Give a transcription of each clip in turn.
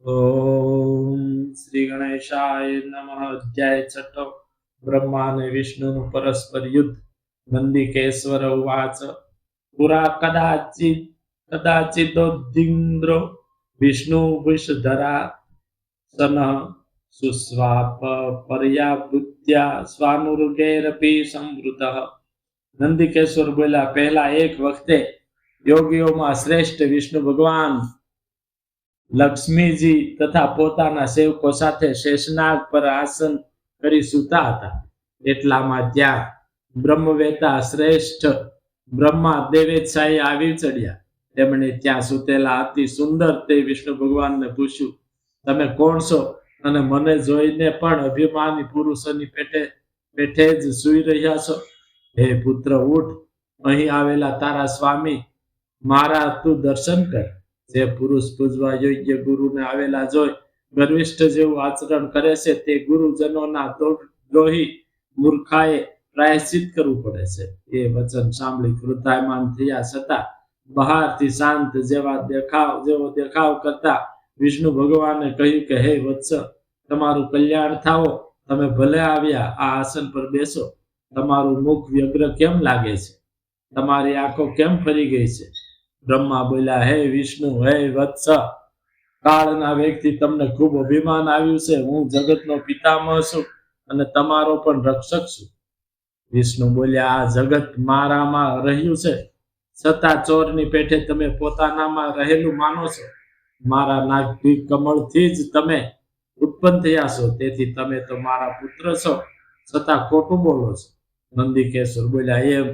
ઓમ શ્રી ગણેશાય નમઃ. અધ્યાય છઠ્ઠો. બ્રહ્મા અને વિષ્ણુનું પરસ્પર યુદ્ધ. નંદિકેશ્વર ઉવાચ પુરા કદાચિદોદ્ધિન્દ્રો વિષ્ણુ વિષધરા સન સુસ્વાપ પર્યાવૃત્યા સ્વાનુર્ગૈરપી સંવૃતઃ. નંદિકેશ્વર બોલ્યા, પહેલા એક વખતે યોગીઓમાં શ્રેષ્ઠ વિષ્ણુ ભગવાન લક્ષ્મીજી તથા પોતાના સેવકો સાથે શેષનાગ પર આસન કરી સૂતા હતા. એટલામાં ત્યાં બ્રહ્મવેતા શ્રેષ્ઠ બ્રહ્મા દેવેચ્છાએ આવી ચડ્યા. તેમણે ત્યાં સૂતેલા અતિ સુંદર તે વિષ્ણુ ભગવાનને પૂછ્યું, તમે કોણ છો અને મને જોઈને પણ અભિમાની પુરુષોની પેઠે જ સૂઈ રહ્યા છો? હે પુત્ર, ઉઠ, અહીં આવેલા તારા સ્વામી મારા તું દર્શન કર. જે પુરુષ પૂજવા યોગ્ય ગુરુને આવેલા જોઈ ગર્વિષ્ઠ જેવું આચરણ કરે છે તે ગુરુજનોના દ્રોહી મૂર્ખાએ પ્રાયશ્ચિત કરવું પડે છે. એ વચન સાંભળી ક્રોધાયમાન થયા છતાં બહારથી શાંત જેવો દેખાવ કરતા વિષ્ણુ ભગવાને કહ્યું કે હે વત્સ, તમારું કલ્યાણ થાવો. તમે ભલે આવ્યા, આ આસન પર બેસો. તમારું મુખ વ્યગ્ર કેમ લાગે છે? તમારી આંખો કેમ ફરી ગઈ છે? બ્રહ્મા બોલ્યા, હે વિષ્ણુ, હે વત્સ, કાળના વેગથી તમને ખૂબ અભિમાન આવ્યું છે. હું જગતનો પિતામહ છું અને તમારો પણ રક્ષક છું. વિષ્ણુ બોલ્યા, આ જગત મારામાં રહ્યું છે, છતાં ચોરની પેઠે તમે પોતાનામાં રહેલું માનો છો. મારા નાભી કમળથી જ તમે ઉત્પન્ન થયા છો, તેથી તમે તો મારા પુત્ર છો, છતાં ખોટું બોલો છો. નંદિકેશ્વર બોલ્યા, એમ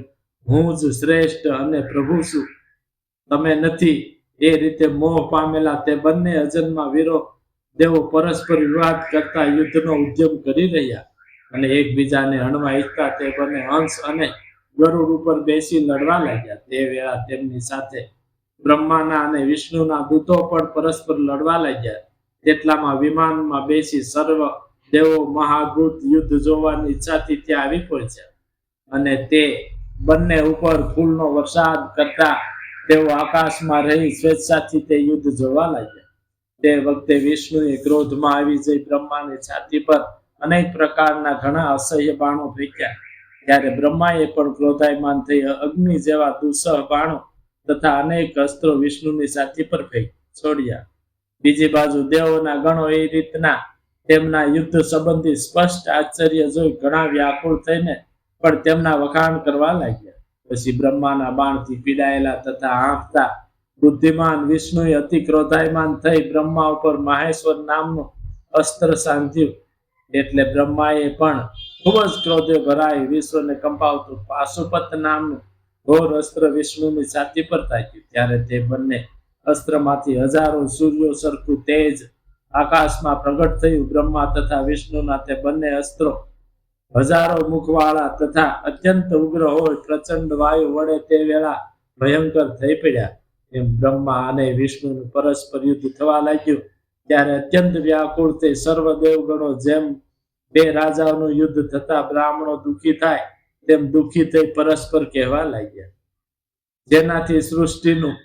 હું જ શ્રેષ્ઠ અને પ્રભુ છું, તમે નથી. એ રીતે મોહ પામેલા તે બંને અજન્મા વીરો દેવો પરસ્પર વિવાદ કરતા યુદ્ધનો ઉદ્યમ કરી રહ્યા અને એકબીજાને હણવા ઈચ્છતા તે બંને હંસ અને ગરુડ ઉપર બેસી લડવા લાગ્યા. તે વેળા તેમની સાથે બ્રહ્માના અને વિષ્ણુના દૂતો પણ પરસ્પર લડવા લાગ્યા. તેટલામાં વિમાનમાં બેસી સર્વ દેવો મહાભૂત યુદ્ધ જોવાની ઈચ્છાથી ત્યાં આવી પહોંચ્યા અને તે બંને ઉપર ફૂલનો વરસાદ કરતા તેઓ આકાશમાં રહી સ્વેચ્છાથી તે યુદ્ધ જોવા લાગ્યા. તે વખતે વિષ્ણુએ ક્રોધમાં આવી જઈ બ્રહ્માની છાતી પર અનેક પ્રકારના ઘણા અસહ્ય બાણો ફેંક્યા. ત્યારે બ્રહ્માએ પણ ક્રોધાયમાન થઈ અગ્નિ જેવા દુસ્સહ બાણો તથા અનેક અસ્ત્રો વિષ્ણુની છાતી પર છોડ્યા. બીજી બાજુ દેવોના ગણો એ રીતના તેમના યુદ્ધ સંબંધી સ્પષ્ટ આશ્ચર્ય જોઈ ઘણા વ્યાકુળ થઈને પણ તેમના વખાણ કરવા લાગ્યા. પછી બ્રહ્માના બાણથી પીડાયેલા તથા આંકતા બુદ્ધિમાન વિષ્ણુએ અતિ ક્રોધાયમાન થઈ બ્રહ્મા ઉપર માહેશ્વર નામનું અસ્ત્ર સાંધ્યું. એટલે બ્રહ્માએ પણ ખૂબ જ ક્રોધે ભરાઈ વિશ્વને કંપાવતું પાશુપત નામનું ઘોર અસ્ત્ર વિષ્ણુની છાતી પર તાક્યું. ત્યારે તે બંને અસ્ત્રમાંથી હજારો સૂર્યો સરખું તેજ આકાશમાં પ્રગટ થયું. બ્રહ્મા તથા વિષ્ણુના તે બંને અસ્ત્રો હજારો મુખવાળા તથા અત્યંત ઉગ્ર હોય પ્રચંડ વાયુ વડે તે વેળા ભયંકર થઈ પડ્યા. એમ બ્રહ્મા અને વિષ્ણુનું પરસ્પર યુદ્ધ થવા લાગ્યું. ત્યારે અત્યંત વ્યાકુળ થઈ સર્વ દેવગણો જેમ બે રાજાઓનું યુદ્ધ થતા બ્રાહ્મણો દુઃખી થાય તેમ દુઃખી થઈ પરસ્પર કહેવા લાગ્યા, જેનાથી સૃષ્ટિનું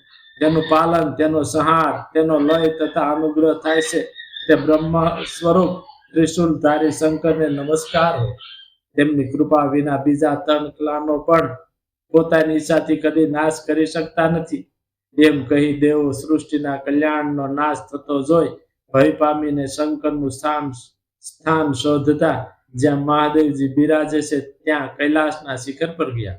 તેનું પાલન, તેનો સંહાર, તેનો લય તથા અનુગ્રહ થાય છે તે બ્રહ્મ સ્વરૂપ ત્રિશૂલધારી શંકરને નમસ્કાર હો. તેમની કૃપા વિના બીજા ત્રણ ક્લાનો પણ પોતાની ઈચ્છાથી કદી નાશ કરી શકતા નથી. એમ કહી દેવો સૃષ્ટિના કલ્યાણનો નાશ થતો જોઈ ભય પામીને શંકરનું સ્થાન શોધતા જ્યાં મહાદેવજી બિરાજે છે ત્યાં કૈલાસના શિખર પર ગયા.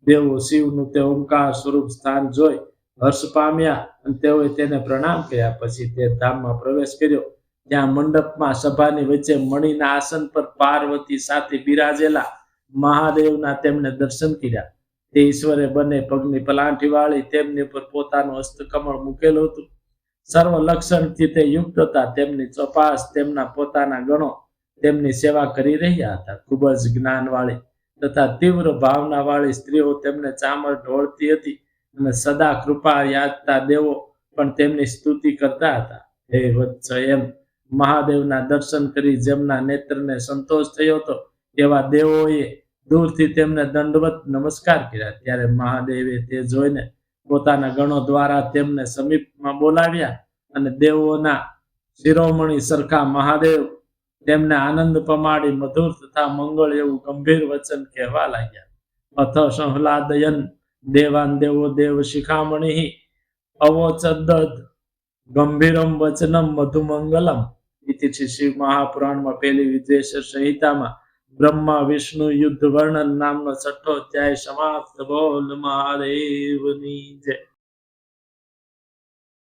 દેવો શિવનું તે ઓમકાર સ્વરૂપ સ્થાન જોઈ હર્ષ પામ્યા અને તેઓએ તેને પ્રણામ કર્યા. પછી તે ધામમાં પ્રવેશ કર્યો. ત્યાં મંડપમાં સભાની વચ્ચે મણિના આસન પર પાર્વતી સાથે બિરાજેલા મહાદેવના તેમણે દર્શન કર્યા. તે ઈશ્વરે બંને પગની પલાંઠી વાળી તેમની પર પોતાનું હસ્તકમળ મૂકેલું હતું. સર્વ લક્ષણથી તે યુક્ત હતા. તેમની ચોપાસ તેમના પોતાના ગણો તેમની સેવા કરી રહ્યા હતા. ખૂબ જ જ્ઞાનવાળી તથા તીવ્ર ભાવનાવાળી સ્ત્રીઓ તેમને ચામર ઢોળતી હતી અને સદા કૃપા યાચતા દેવો પણ તેમની સ્તુતિ કરતા હતા. હે વત્સ, એમ મહાદેવના દર્શન કરી જેમના નેત્રને સંતોષ થયો હતો એવા દેવોએ દૂરથી તેમને દંડવત નમસ્કાર કર્યા. ત્યારે મહાદેવે તે જોઈને પોતાના ગણો દ્વારા તેમને સમીપમાં બોલાવ્યા અને દેવોના શિરોમણી સરખા મહાદેવ તેમને આનંદ પમાડી મધુર તથા મંગળ એવું ગંભીર વચન કહેવા લાગ્યા. અથ સંહલાદયન દેવાન દેવો દેવ શિખામણી અવોચદ ગંભીરમ વચનમ મધુમંગલમ. ઇતિ શિવ મહાપુરાણમાં પહેલી વિદ્વેશ્વર સંહિતામાં બ્રહ્મા વિષ્ણુ યુદ્ધ વર્ણન નામનો 6ઠ્ઠો અધ્યાય સમાપ્ત. બોલ મહાદેવની જય.